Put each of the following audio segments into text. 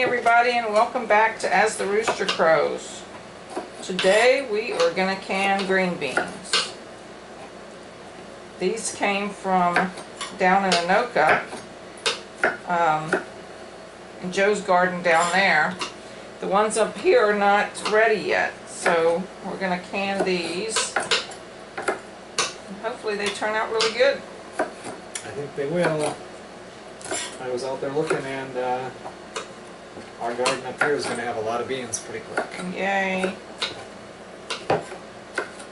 everybody, and welcome back to As the Rooster Crows. Today we are going to can green beans. These came from down in Anoka, in Joe's garden down there. The ones up here are not ready yet, so we're going to can these. Hopefully they turn out really good. I think they will. I was out there looking, and our garden up here is going to have a lot of beans pretty quick. Yay.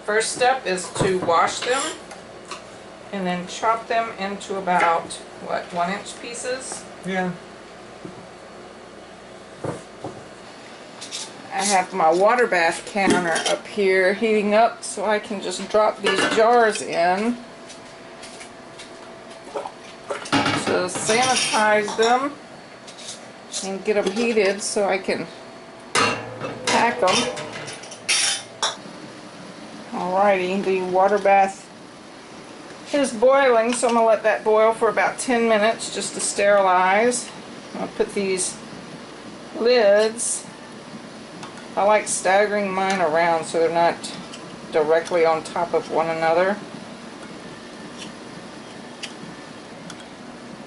First step is to wash them and then chop them into about, what, 1-inch pieces? Yeah. I have my water bath counter up here heating up so I can just drop these jars in to sanitize them and get them heated so I can pack them. Alrighty, the water bath is boiling, so I'm going to let that boil for about 10 minutes just to sterilize. I'll put these lids, I like staggering mine around so they're not directly on top of one another.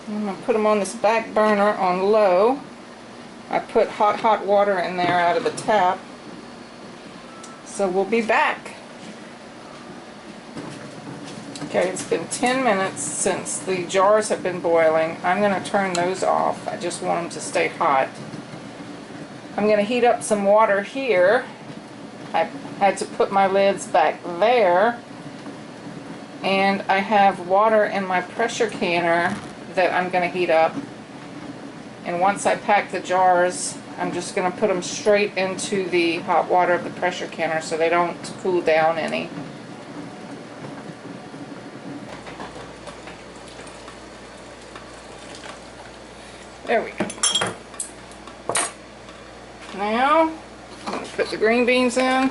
I'm going to put them on this back burner on low. I put hot water in there out of the tap. So we'll be back. Okay, it's been 10 minutes since the jars have been boiling. I'm going to turn those off. I just want them to stay hot. I'm going to heat up some water here. I had to put my lids back there. And I have water in my pressure canner that I'm going to heat up. And once I pack the jars, I'm just going to put them straight into the hot water of the pressure canner so they don't cool down any. There we go. Now, I'm going to put the green beans in.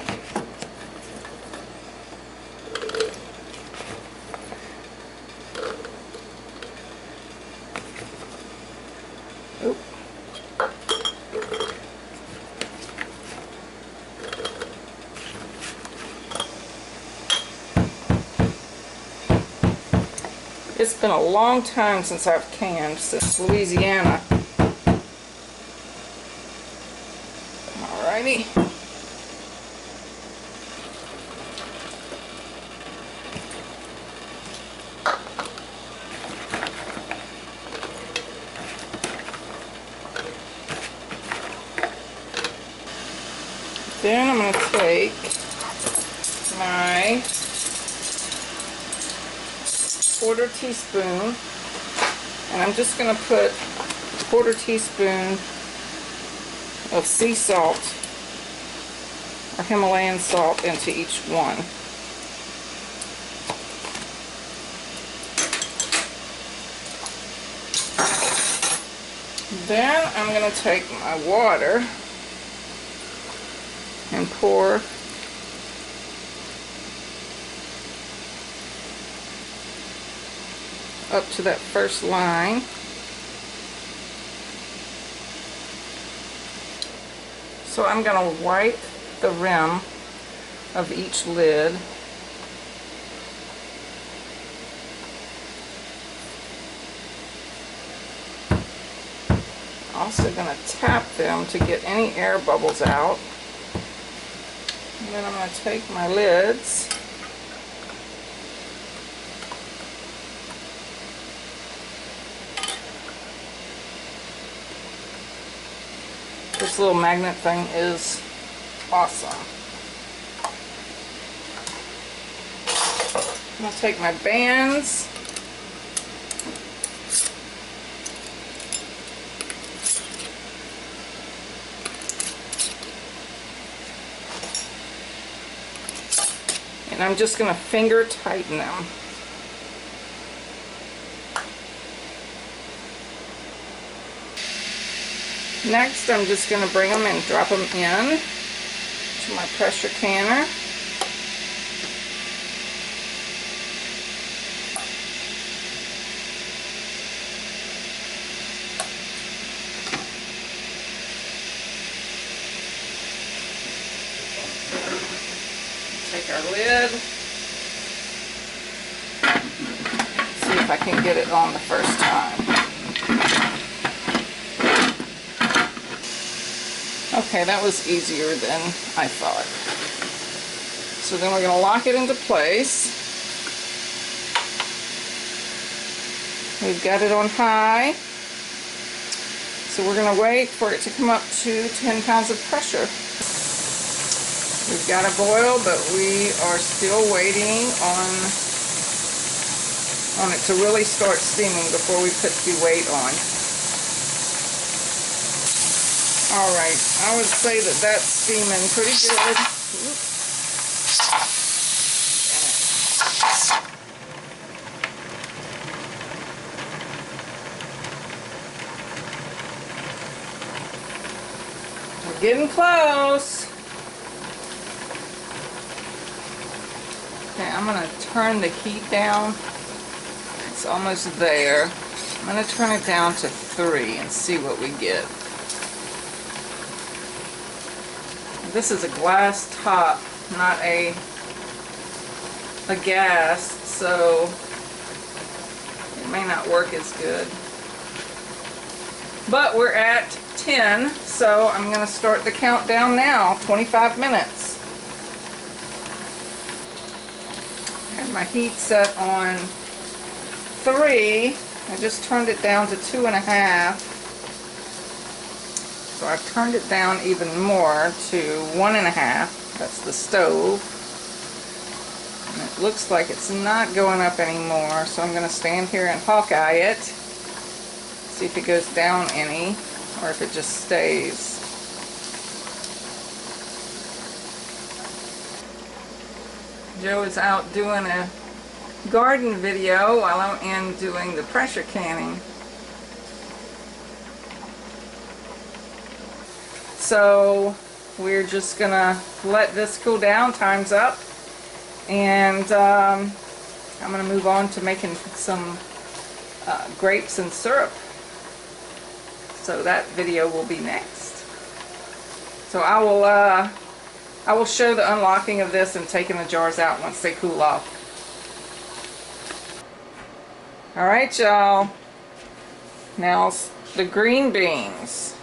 Oop. It's been a long time since I've canned, since Louisiana. Alrighty. Then I'm going to take my 1/4 teaspoon, and I'm just going to put 1/4 teaspoon of sea salt or Himalayan salt into each one. Then I'm going to take my water and pour up to that first line. So I'm going to wipe the rim of each lid. Also going to tap them to get any air bubbles out. And then I'm going to take my lids this little magnet thing is awesome. I'm going to take my bands and I'm just going to finger tighten them. Next, I'm just going to bring them and drop them in to my pressure canner. Take our lid. See if I can get it on the first time. Okay, that was easier than I thought. So then we're going to lock it into place. We've got it on high. So we're going to wait for it to come up to 10 pounds of pressure. We've got a boil, but we are still waiting on it to really start steaming before we put the weight on. Alright, I would say that that's steaming pretty good. Oops. We're getting close. Okay, I'm going to turn the heat down. It's almost there. I'm going to turn it down to 3 and see what we get. This is a glass top, not a gas, so it may not work as good. But we're at 10, so I'm going to start the countdown now, 25 minutes. And my heat set on 3. I just turned it down to 2.5. So I've turned it down even more to 1.5. That's the stove. And it looks like it's not going up anymore, so I'm going to stand here and hawkeye it. See if it goes down any, or if it just stays. Joe is out doing a garden video while I'm in doing the pressure canning. So we're just gonna let this cool down, time's up, and I'm gonna move on to making some grapes and syrup. So that video will be next. So I will show the unlocking of this and taking the jars out once they cool off. Alright, y'all. Now the green beans.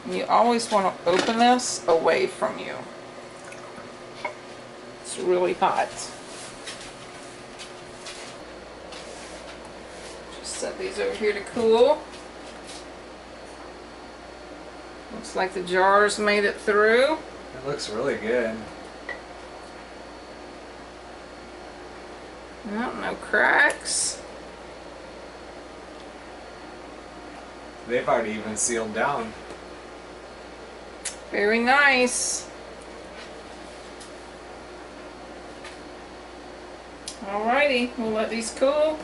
You always want to open this away from you. It's really hot. Just set these over here to cool. Looks like the jars made it through. It looks really good. No cracks. They've already even sealed down. Very nice. Alrighty, we'll let these cool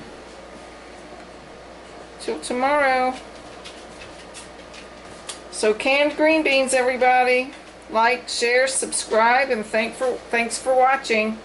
till tomorrow. So canned green beans, everybody. Like, share, subscribe, and thanks for watching.